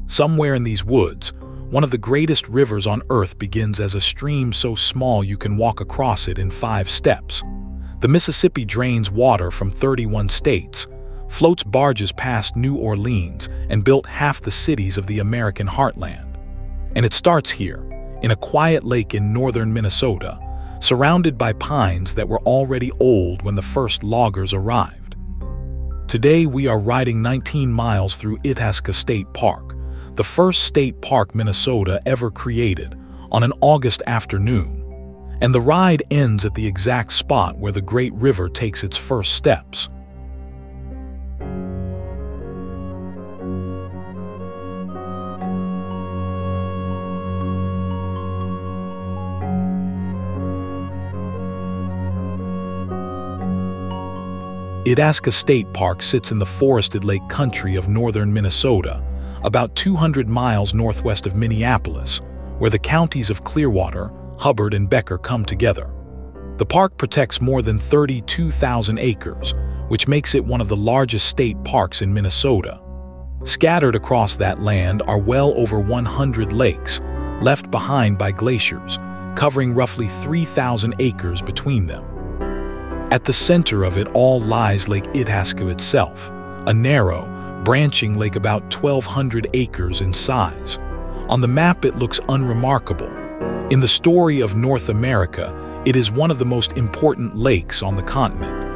Somewhere in these woods, one of the greatest rivers on Earth begins as a stream so small you can walk across it in 5 steps. The Mississippi drains water from 31 states, floats barges past New Orleans, and built half the cities of the American heartland. And it starts here, in a quiet lake in northern Minnesota, surrounded by pines that were already old when the first loggers arrived. Today we are riding 19 miles through Itasca State Park, the first state park Minnesota ever created, on an August afternoon. And the ride ends at the exact spot where the great river takes its first steps. Itasca State Park sits in the forested lake country of northern Minnesota, about 200 miles northwest of Minneapolis, where the counties of Clearwater, Hubbard, and Becker come together. The park protects more than 32,000 acres, which makes it one of the largest state parks in Minnesota. Scattered across that land are well over 100 lakes, left behind by glaciers, covering roughly 3,000 acres between them. At the center of it all lies Lake Itasca itself, a narrow, branching lake about 1,200 acres in size. On the map it looks unremarkable. In the story of North America, it is one of the most important lakes on the continent.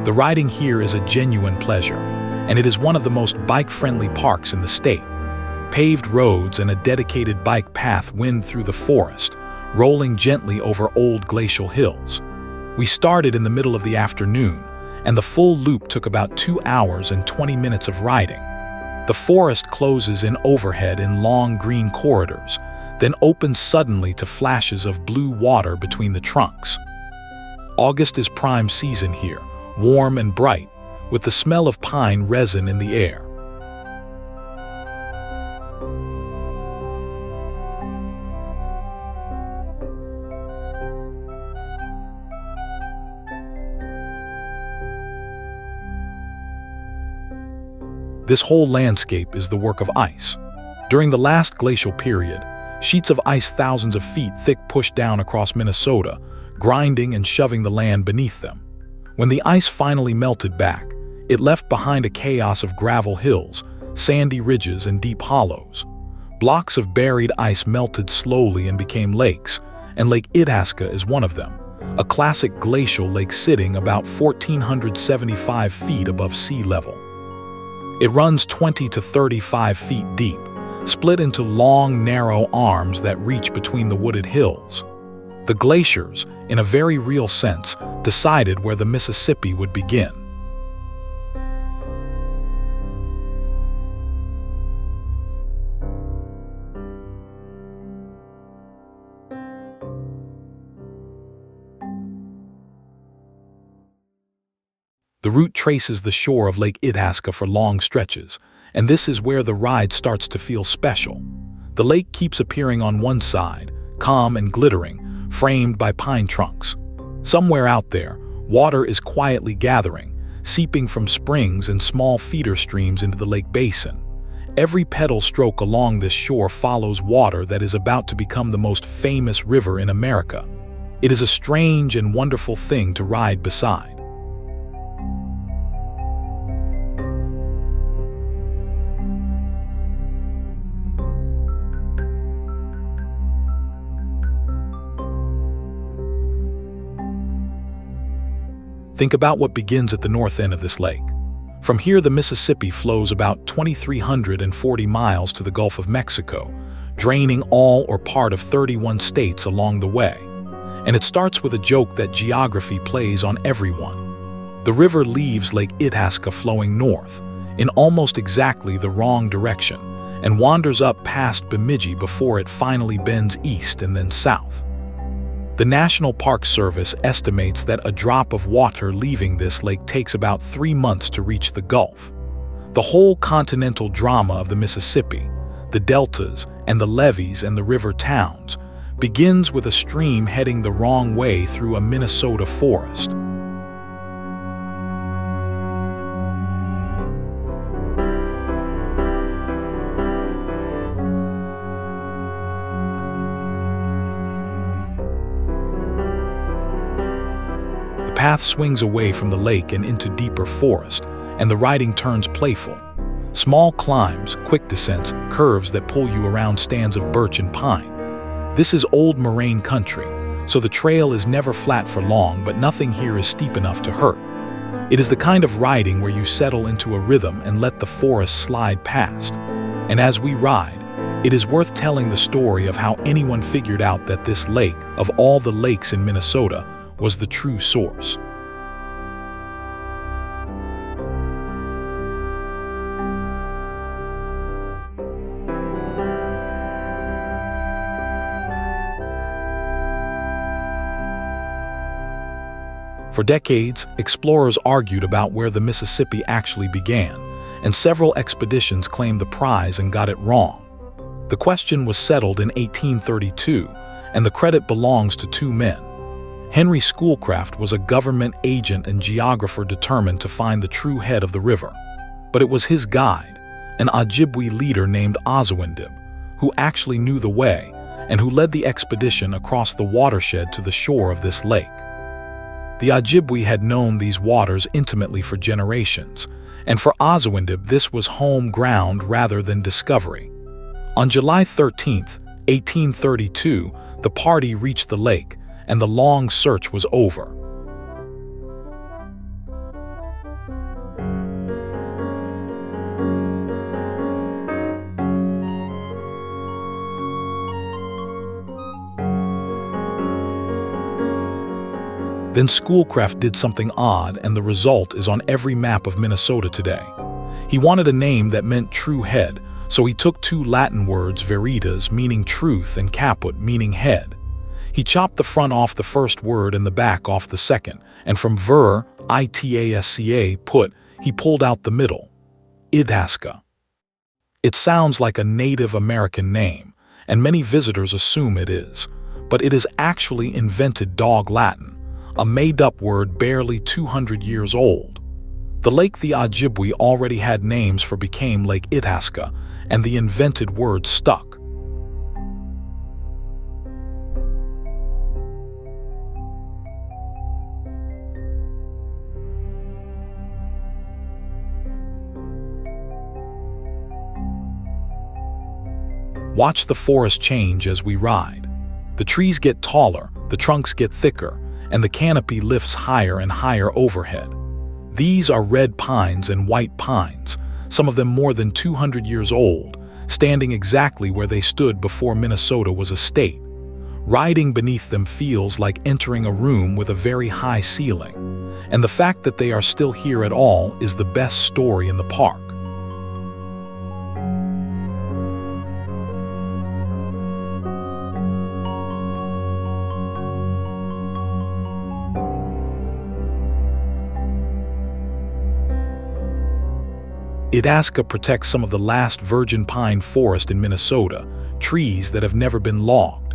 The riding here is a genuine pleasure, and it is one of the most bike-friendly parks in the state. Paved roads and a dedicated bike path wind through the forest, rolling gently over old glacial hills. We started in the middle of the afternoon, and the full loop took about 2 hours and 20 minutes of riding. The forest closes in overhead in long green corridors, then opens suddenly to flashes of blue water between the trunks. August is prime season here, warm and bright, with the smell of pine resin in the air. This whole landscape is the work of ice. During the last glacial period, sheets of ice thousands of feet thick pushed down across Minnesota, grinding and shoving the land beneath them. When the ice finally melted back, it left behind a chaos of gravel hills, sandy ridges, and deep hollows. Blocks of buried ice melted slowly and became lakes, and Lake Itasca is one of them, a classic glacial lake sitting about 1,475 feet above sea level. It runs 20 to 35 feet deep, split into long, narrow arms that reach between the wooded hills. The glaciers, in a very real sense, decided where the Mississippi would begin. The route traces the shore of Lake Itasca for long stretches, and this is where the ride starts to feel special. The lake keeps appearing on one side, calm and glittering, framed by pine trunks. Somewhere out there, water is quietly gathering, seeping from springs and small feeder streams into the lake basin. Every pedal stroke along this shore follows water that is about to become the most famous river in America. It is a strange and wonderful thing to ride beside. Think about what begins at the north end of this lake. From here, the Mississippi flows about 2,340 miles to the Gulf of Mexico, draining all or part of 31 states along the way. And it starts with a joke that geography plays on everyone. The river leaves Lake Itasca flowing north, in almost exactly the wrong direction, and wanders up past Bemidji before it finally bends east and then south. The National Park Service estimates that a drop of water leaving this lake takes about 3 months to reach the Gulf. The whole continental drama of the Mississippi, the deltas, and the levees and the river towns, begins with a stream heading the wrong way through a Minnesota forest. The path swings away from the lake and into deeper forest, and the riding turns playful. Small climbs, quick descents, curves that pull you around stands of birch and pine. This is old moraine country, so the trail is never flat for long, but nothing here is steep enough to hurt. It is the kind of riding where you settle into a rhythm and let the forest slide past. And as we ride, it is worth telling the story of how anyone figured out that this lake, of all the lakes in Minnesota, was the true source. For decades, explorers argued about where the Mississippi actually began, and several expeditions claimed the prize and got it wrong. The question was settled in 1832, and the credit belongs to two men. Henry Schoolcraft was a government agent and geographer determined to find the true head of the river. But it was his guide, an Ojibwe leader named Osawandib, who actually knew the way and who led the expedition across the watershed to the shore of this lake. The Ojibwe had known these waters intimately for generations, and for Osawandib this was home ground rather than discovery. On July 13, 1832, the party reached the lake, and the long search was over. Then Schoolcraft did something odd, and the result is on every map of Minnesota today. He wanted a name that meant true head, so he took two Latin words, veritas, meaning truth, and caput, meaning head. He chopped the front off the first word and the back off the second, and from ver, Itasca, put, he pulled out the middle, Itasca. It sounds like a Native American name, and many visitors assume it is, but it is actually invented Dog Latin, a made-up word barely 200 years old. The lake the Ojibwe already had names for became Lake Itasca, and the invented word stuck. Watch the forest change as we ride. The trees get taller, the trunks get thicker, and the canopy lifts higher and higher overhead. These are red pines and white pines, some of them more than 200 years old, standing exactly where they stood before Minnesota was a state. Riding beneath them feels like entering a room with a very high ceiling, and the fact that they are still here at all is the best story in the park. Itasca protects some of the last virgin pine forest in Minnesota, trees that have never been logged.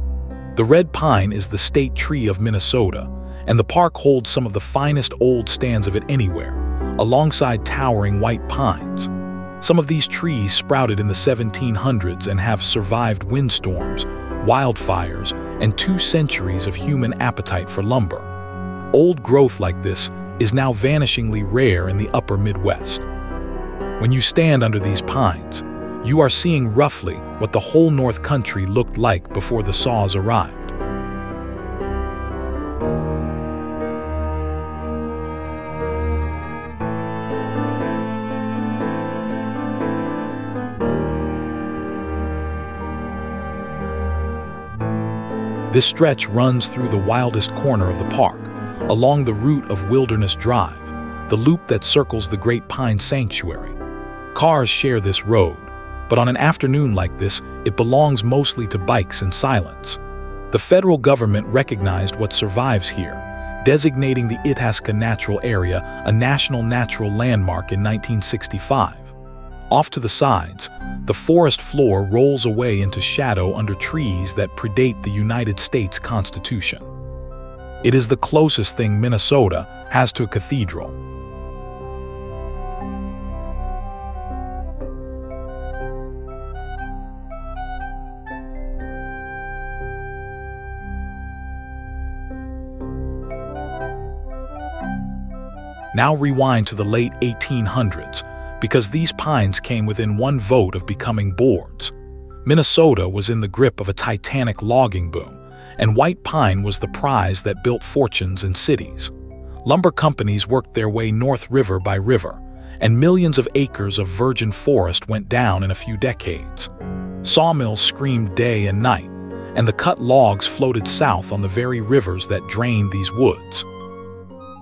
The red pine is the state tree of Minnesota, and the park holds some of the finest old stands of it anywhere, alongside towering white pines. Some of these trees sprouted in the 1700s and have survived windstorms, wildfires, and 2 centuries of human appetite for lumber. Old growth like this is now vanishingly rare in the upper Midwest. When you stand under these pines, you are seeing roughly what the whole North Country looked like before the saws arrived. This stretch runs through the wildest corner of the park, along the route of Wilderness Drive, the loop that circles the Great Pine Sanctuary. Cars share this road, but on an afternoon like this, it belongs mostly to bikes and silence. The federal government recognized what survives here, designating the Itasca Natural Area a National Natural Landmark in 1965. Off to the sides, the forest floor rolls away into shadow under trees that predate the United States Constitution. It is the closest thing Minnesota has to a cathedral. Now rewind to the late 1800s, because these pines came within one vote of becoming boards. Minnesota was in the grip of a titanic logging boom, and white pine was the prize that built fortunes in cities. Lumber companies worked their way north river by river, and millions of acres of virgin forest went down in a few decades. Sawmills screamed day and night, and the cut logs floated south on the very rivers that drained these woods.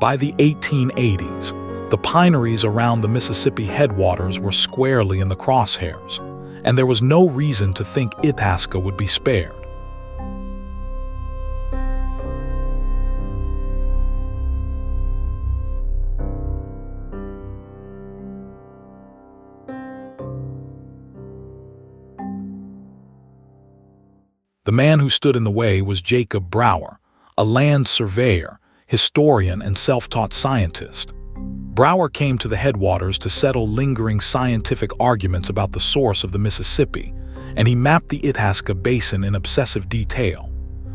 By the 1880s, the pineries around the Mississippi headwaters were squarely in the crosshairs, and there was no reason to think Itasca would be spared. The man who stood in the way was Jacob Brower, a land surveyor, historian, and self-taught scientist. Brower came to the headwaters to settle lingering scientific arguments about the source of the Mississippi, and he mapped the Itasca Basin in obsessive detail.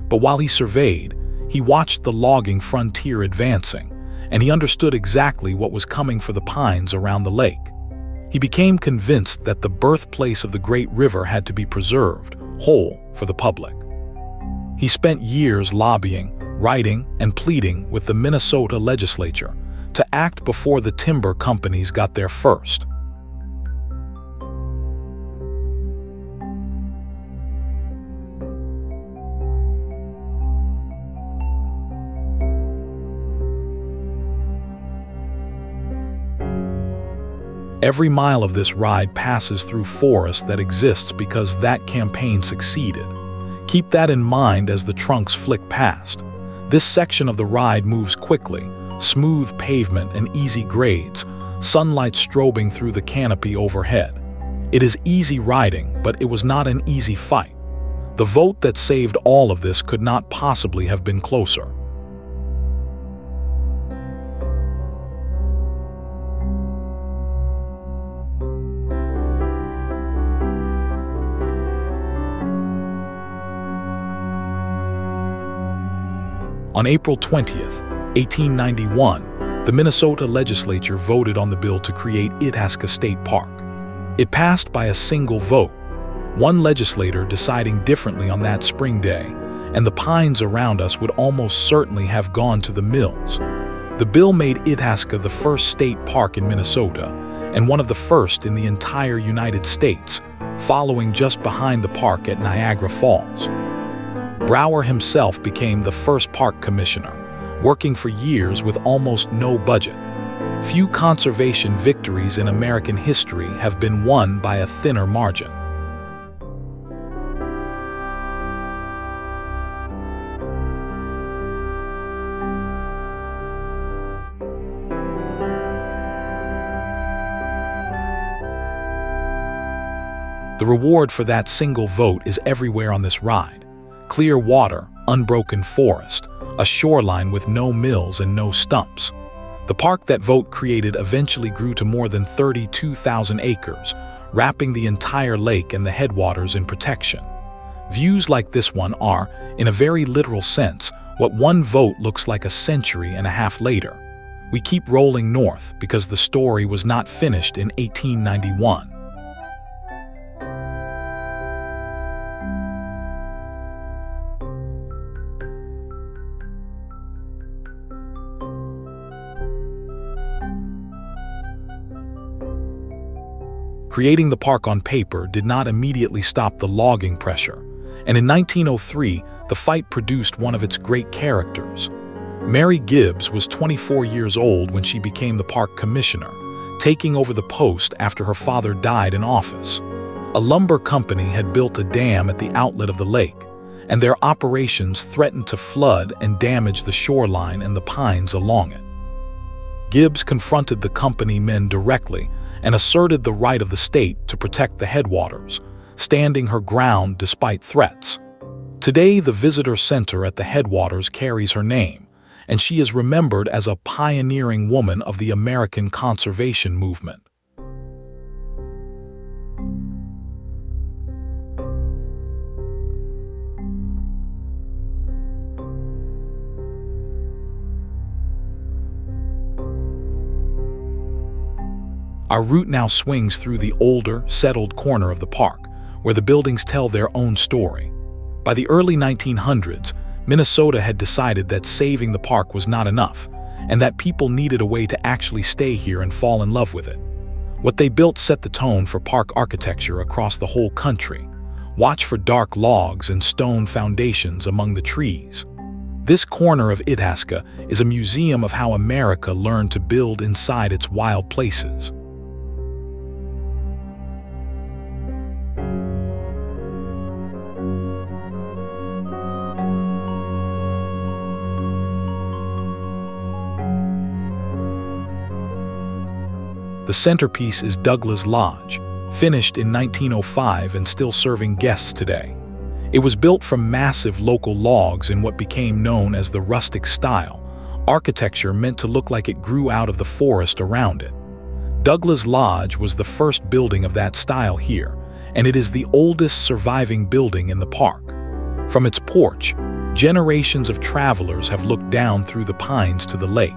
But while he surveyed, he watched the logging frontier advancing, and he understood exactly what was coming for the pines around the lake. He became convinced that the birthplace of the great river had to be preserved, whole, for the public. He spent years lobbying, writing, and pleading with the Minnesota legislature to act before the timber companies got there first. Every mile of this ride passes through forest that exists because that campaign succeeded. Keep that in mind as the trunks flick past. This section of the ride moves quickly, smooth pavement and easy grades, sunlight strobing through the canopy overhead. It is easy riding, but it was not an easy fight. The vote that saved all of this could not possibly have been closer. On April 20th, 1891, the Minnesota legislature voted on the bill to create Itasca State Park. It passed by a single vote, one legislator deciding differently on that spring day, and the pines around us would almost certainly have gone to the mills. The bill made Itasca the first state park in Minnesota, and one of the first in the entire United States, following just behind the park at Niagara Falls. Brower himself became the first park commissioner, working for years with almost no budget. Few conservation victories in American history have been won by a thinner margin. The reward for that single vote is everywhere on this ride. Clear water, unbroken forest, a shoreline with no mills and no stumps. The park that vote created eventually grew to more than 32,000 acres, wrapping the entire lake and the headwaters in protection. Views like this one are, in a very literal sense, what one vote looks like a century and a half later. We keep rolling north because the story was not finished in 1891. Creating the park on paper did not immediately stop the logging pressure, and in 1903, the fight produced one of its great characters. Mary Gibbs was 24 years old when she became the park commissioner, taking over the post after her father died in office. A lumber company had built a dam at the outlet of the lake, and their operations threatened to flood and damage the shoreline and the pines along it. Gibbs confronted the company men directly and asserted the right of the state to protect the headwaters, standing her ground despite threats. Today, the visitor center at the headwaters carries her name, and she is remembered as a pioneering woman of the American conservation movement. Our route now swings through the older, settled corner of the park, where the buildings tell their own story. By the early 1900s, Minnesota had decided that saving the park was not enough, and that people needed a way to actually stay here and fall in love with it. What they built set the tone for park architecture across the whole country. Watch for dark logs and stone foundations among the trees. This corner of Itasca is a museum of how America learned to build inside its wild places. The centerpiece is Douglas Lodge, finished in 1905 and still serving guests today. It was built from massive local logs in what became known as the rustic style, architecture meant to look like it grew out of the forest around it. Douglas Lodge was the first building of that style here, and it is the oldest surviving building in the park. From its porch, generations of travelers have looked down through the pines to the lake.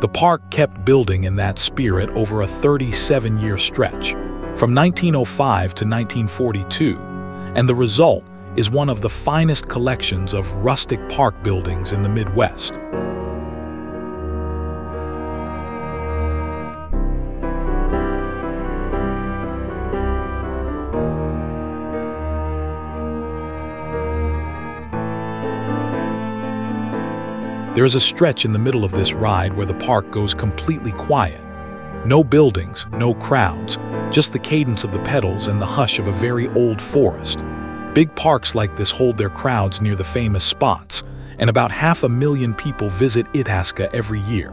The park kept building in that spirit over a 37-year stretch, from 1905 to 1942, and the result is one of the finest collections of rustic park buildings in the Midwest. There is a stretch in the middle of this ride where the park goes completely quiet. No buildings, no crowds, just the cadence of the pedals and the hush of a very old forest. Big parks like this hold their crowds near the famous spots, and about 500,000 people visit Itasca every year.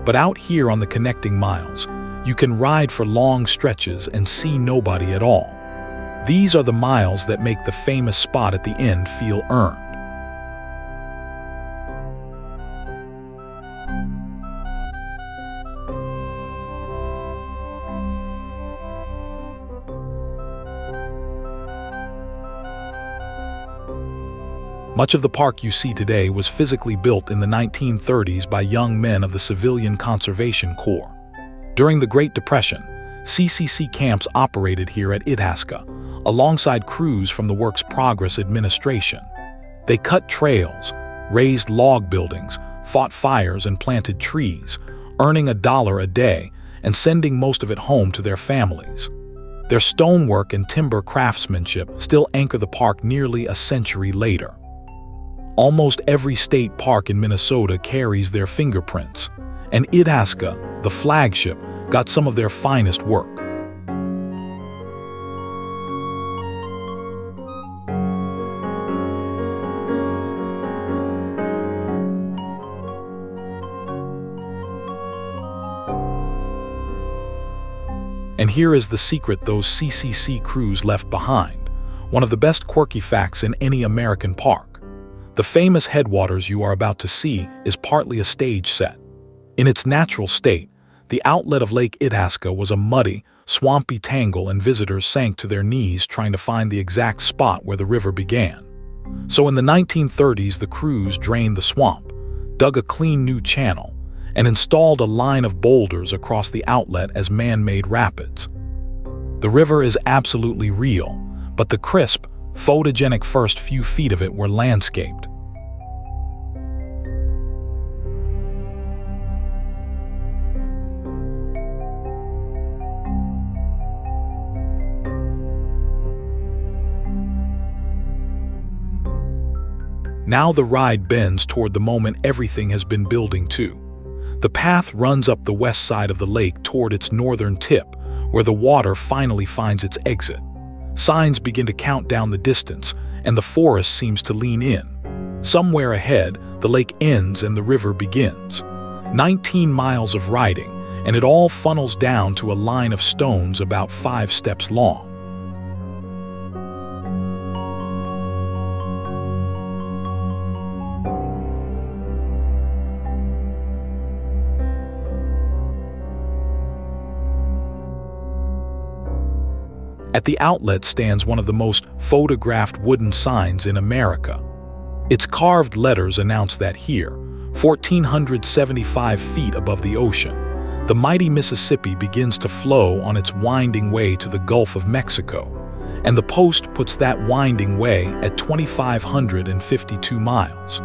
But out here on the connecting miles, you can ride for long stretches and see nobody at all. These are the miles that make the famous spot at the end feel earned. Much of the park you see today was physically built in the 1930s by young men of the Civilian Conservation Corps. During the Great Depression, CCC camps operated here at Itasca, alongside crews from the Works Progress Administration. They cut trails, raised log buildings, fought fires and planted trees, earning $1 a day and sending most of it home to their families. Their stonework and timber craftsmanship still anchor the park nearly a century later. Almost every state park in Minnesota carries their fingerprints, and Itasca, the flagship, got some of their finest work. And here is the secret those CCC crews left behind, one of the best quirky facts in any American park. The famous headwaters you are about to see is partly a stage set. In its natural state, the outlet of Lake Itasca was a muddy, swampy tangle, and visitors sank to their knees trying to find the exact spot where the river began. So in the 1930s, the crews drained the swamp, dug a clean new channel, and installed a line of boulders across the outlet as man-made rapids. The river is absolutely real, but the crisp, photogenic first few feet of it were landscaped. Now the ride bends toward the moment everything has been building to. The path runs up the west side of the lake toward its northern tip, where the water finally finds its exit. Signs begin to count down the distance, and the forest seems to lean in. Somewhere ahead, the lake ends and the river begins. 19 miles of riding, and it all funnels down to a line of stones about 5 steps long. At the outlet stands one of the most photographed wooden signs in America. Its carved letters announce that here, 1,475 feet above the ocean, the mighty Mississippi begins to flow on its winding way to the Gulf of Mexico, and the post puts that winding way at 2,552 miles.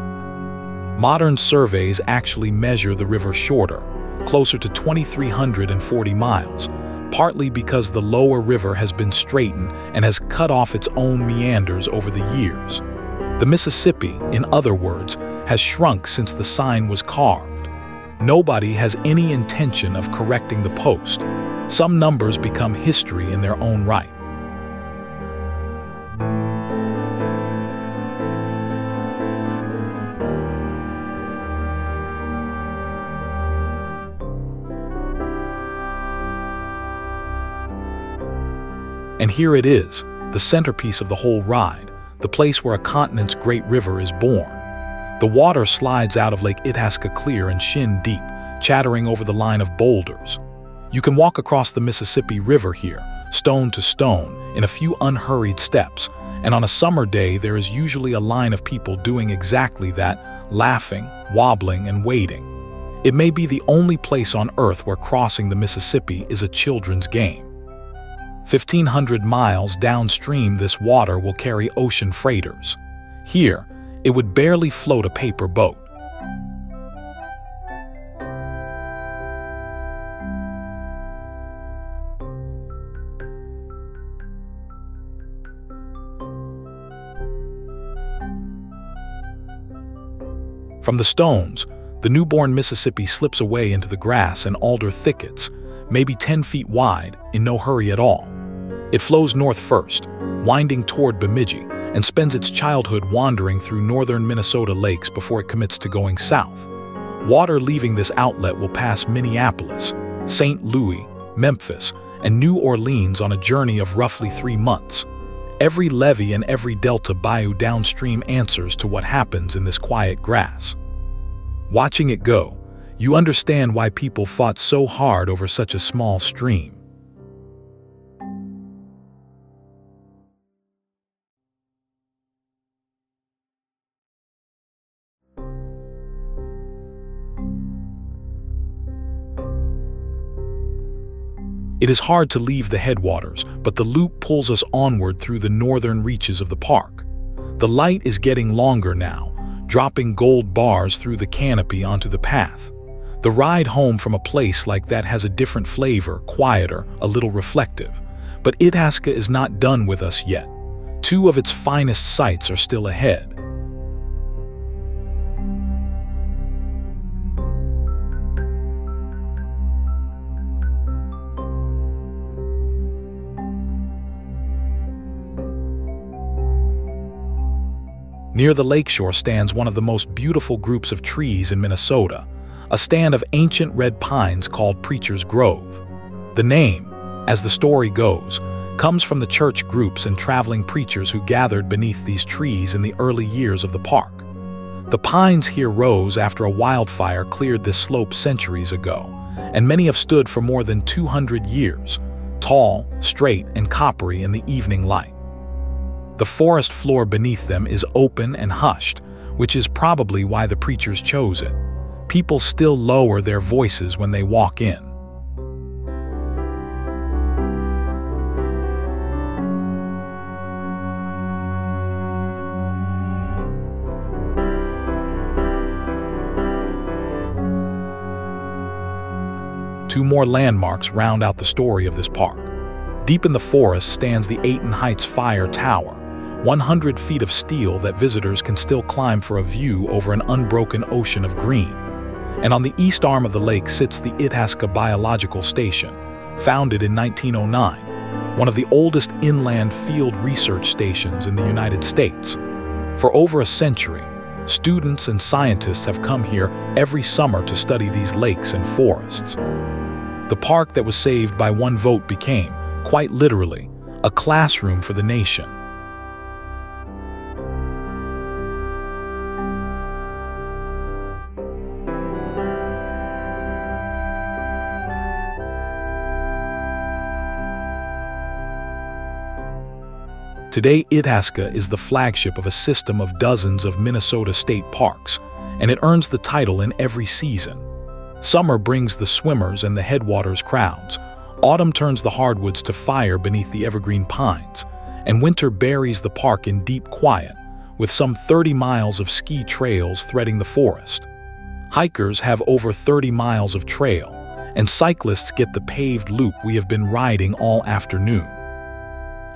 Modern surveys actually measure the river shorter, closer to 2,340 miles, partly because the lower river has been straightened and has cut off its own meanders over the years. The Mississippi, in other words, has shrunk since the sign was carved. Nobody has any intention of correcting the post. Some numbers become history in their own right. And here it is, the centerpiece of the whole ride, the place where a continent's great river is born. The water slides out of Lake Itasca clear and shin-deep, chattering over the line of boulders. You can walk across the Mississippi River here, stone to stone, in a few unhurried steps, and on a summer day there is usually a line of people doing exactly that, laughing, wobbling, and waiting. It may be the only place on Earth where crossing the Mississippi is a children's game. 1,500 miles downstream, this water will carry ocean freighters. Here, it would barely float a paper boat. From the stones, the newborn Mississippi slips away into the grass and alder thickets, maybe 10 feet wide, in no hurry at all. It flows north first, winding toward Bemidji, and spends its childhood wandering through northern Minnesota lakes before it commits to going south. Water leaving this outlet will pass Minneapolis, St. Louis, Memphis, and New Orleans on a journey of roughly 3 months. Every levee and every delta bayou downstream answers to what happens in this quiet grass. Watching it go, you understand why people fought so hard over such a small stream. It is hard to leave the headwaters, but the loop pulls us onward through the northern reaches of the park. The light is getting longer now, dropping gold bars through the canopy onto the path. The ride home from a place like that has a different flavor, quieter, a little reflective. But Itasca is not done with us yet. 2 of its finest sights are still ahead. Near the lakeshore stands one of the most beautiful groups of trees in Minnesota, a stand of ancient red pines called Preacher's Grove. The name, as the story goes, comes from the church groups and traveling preachers who gathered beneath these trees in the early years of the park. The pines here rose after a wildfire cleared this slope centuries ago, and many have stood for more than 200 years, tall, straight, and coppery in the evening light. The forest floor beneath them is open and hushed, which is probably why the preachers chose it. People still lower their voices when they walk in. Two more landmarks round out the story of this park. Deep in the forest stands the Ayton Heights Fire Tower, 100 feet of steel that visitors can still climb for a view over an unbroken ocean of green. And on the east arm of the lake sits the Itasca Biological Station, founded in 1909, one of the oldest inland field research stations in the United States. For over a century, students and scientists have come here every summer to study these lakes and forests. The park that was saved by one vote became, quite literally, a classroom for the nation. Today, Itasca is the flagship of a system of dozens of Minnesota state parks, and it earns the title in every season. Summer brings the swimmers and the headwaters crowds, autumn turns the hardwoods to fire beneath the evergreen pines, and winter buries the park in deep quiet, with some 30 miles of ski trails threading the forest. Hikers have over 30 miles of trail, and cyclists get the paved loop we have been riding all afternoon.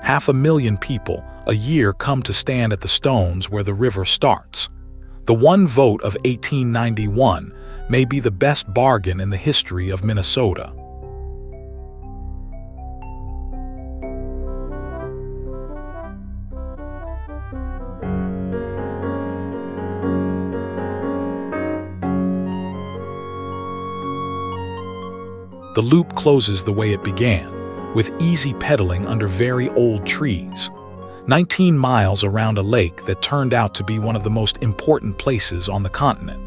500,000 people a year come to stand at the stones where the river starts. The one vote of 1891 may be the best bargain in the history of Minnesota. The loop closes the way it began, with easy pedaling under very old trees. 19 miles around a lake that turned out to be one of the most important places on the continent.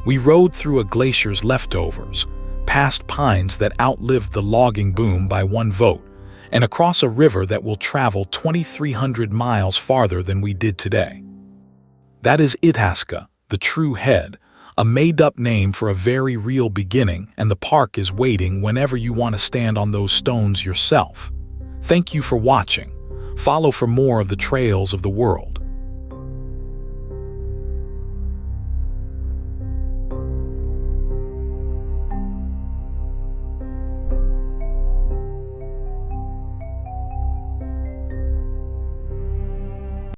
We rode through a glacier's leftovers, past pines that outlived the logging boom by one vote, and across a river that will travel 2,300 miles farther than we did today. That is Itasca, the true head, a made-up name for a very real beginning, and the park is waiting whenever you want to stand on those stones yourself. Thank you for watching. Follow for more of the trails of the world.